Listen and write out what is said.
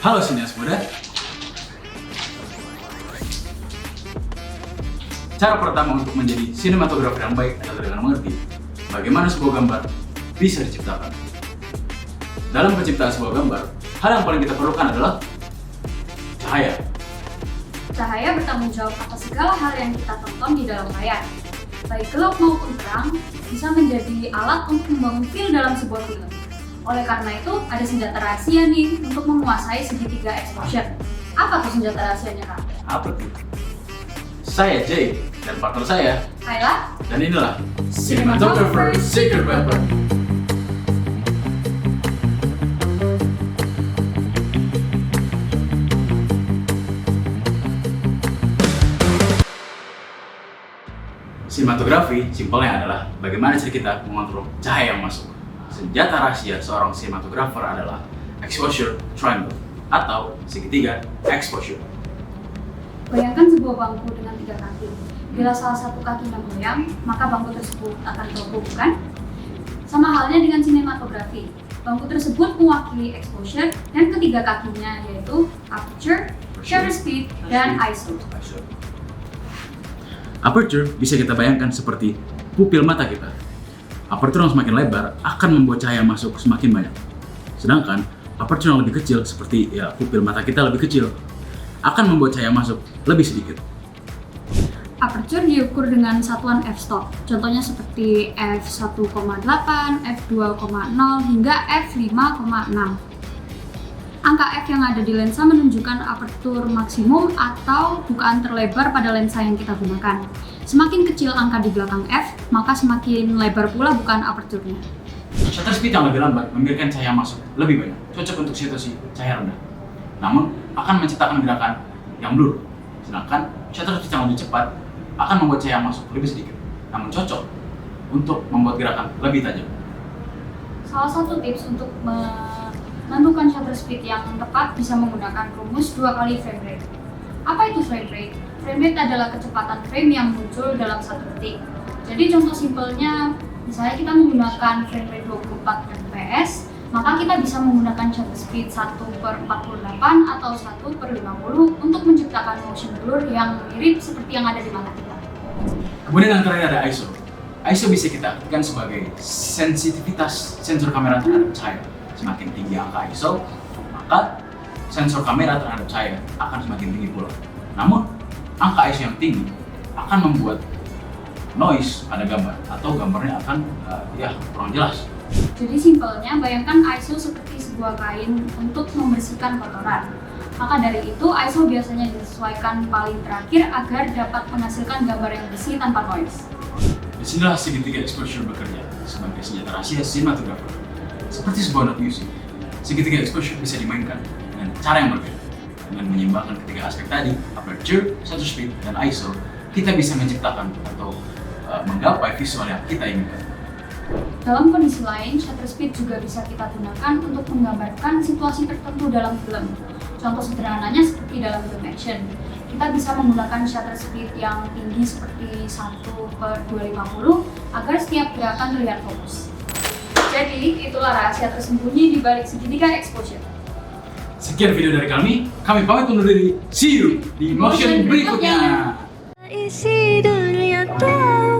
Halo Sineas Muda. Cara pertama untuk menjadi sinematografer yang baik adalah dengan mengerti bagaimana sebuah gambar bisa diciptakan. Dalam penciptaan sebuah gambar, hal yang paling kita perlukan adalah cahaya. Cahaya bertanggung jawab atas segala hal yang kita tonton di dalam layar. Baik gelap maupun terang, bisa menjadi alat untuk membangun feel dalam sebuah film. Oleh karena itu, ada senjata rahasia nih untuk menguasai segitiga exposure. Apa tuh senjata rahasianya, Kak? Apa tuh? Saya Jay dan partner saya, Kayla, dan inilah Cinematographer Secret Weapon. Sinematografi simpelnya adalah bagaimana cara kita mengontrol cahaya yang masuk. Senjata rahasia seorang sinematografer adalah exposure triangle atau segitiga exposure. bayangkan sebuah bangku dengan 3 kaki. Bila salah satu kakinya goyang, maka bangku tersebut akan roboh, bukan? Sama halnya dengan sinematografi. Bangku tersebut mewakili exposure dan ketiga kakinya yaitu aperture, shutter speed, dan ISO. Aperture bisa kita bayangkan seperti pupil mata kita. Aperture yang semakin lebar akan membuat cahaya masuk semakin banyak. Sedangkan aperture yang lebih kecil seperti pupil mata kita lebih kecil akan membuat cahaya masuk lebih sedikit. Aperture diukur dengan satuan f-stop, contohnya seperti f1,8, f2,0 hingga f5,6. Angka f yang ada di lensa menunjukkan aperture maksimum atau bukaan terlebar pada lensa yang kita gunakan. Semakin kecil angka di belakang f, maka semakin lebar pula bukaan aperture-nya. Shutter speed yang lebih lambat membiarkan cahaya masuk lebih banyak, cocok untuk situasi cahaya rendah. Namun, akan menciptakan gerakan yang blur. Sedangkan shutter speed yang lebih cepat akan membuat cahaya masuk lebih sedikit, namun cocok untuk membuat gerakan lebih tajam. Salah satu tips untuk menentukan shutter speed yang tepat bisa menggunakan rumus 2 kali frame rate. Apa itu frame rate? Frame rate adalah kecepatan frame yang muncul dalam 1 detik. Jadi contoh simpelnya, misalnya kita menggunakan frame rate 24 fps, maka kita bisa menggunakan shutter speed 1/48 atau 1/50 untuk menciptakan motion blur yang mirip seperti yang ada di mata kita. Kemudian yang terakhir ada ISO. ISO bisa kita artikan sebagai sensitivitas sensor kamera terhadap cahaya. Semakin tinggi angka ISO, maka sensor kamera terhadap cahaya akan semakin tinggi pula. Namun, angka ISO yang tinggi akan membuat noise pada gambar atau gambarnya akan kurang jelas. Jadi simpelnya, bayangkan ISO seperti sebuah kain untuk membersihkan kotoran. Maka dari itu, ISO biasanya disesuaikan paling terakhir agar dapat menghasilkan gambar yang bersih tanpa noise. Disinilah segitiga exposure bekerja sebagai senjata rahasia sinematografer. Seperti sebuah note music, segitiga exposure bisa dimainkan dengan cara yang berbeda. Dengan menyeimbangkan ketiga aspek tadi, aperture, shutter speed, dan ISO, kita bisa menciptakan atau menggapai visual yang kita inginkan. Dalam kondisi lain, shutter speed juga bisa kita gunakan untuk menggambarkan situasi tertentu dalam film. Contoh sederhananya seperti dalam film action. Kita bisa menggunakan shutter speed yang tinggi seperti 1/250 agar setiap gerakan terlihat fokus. Jadi, itulah rahasia tersembunyi di balik segitiga exposure. Sekian video dari kami pamit undur diri. See you di motion berikutnya. isi dunia tahu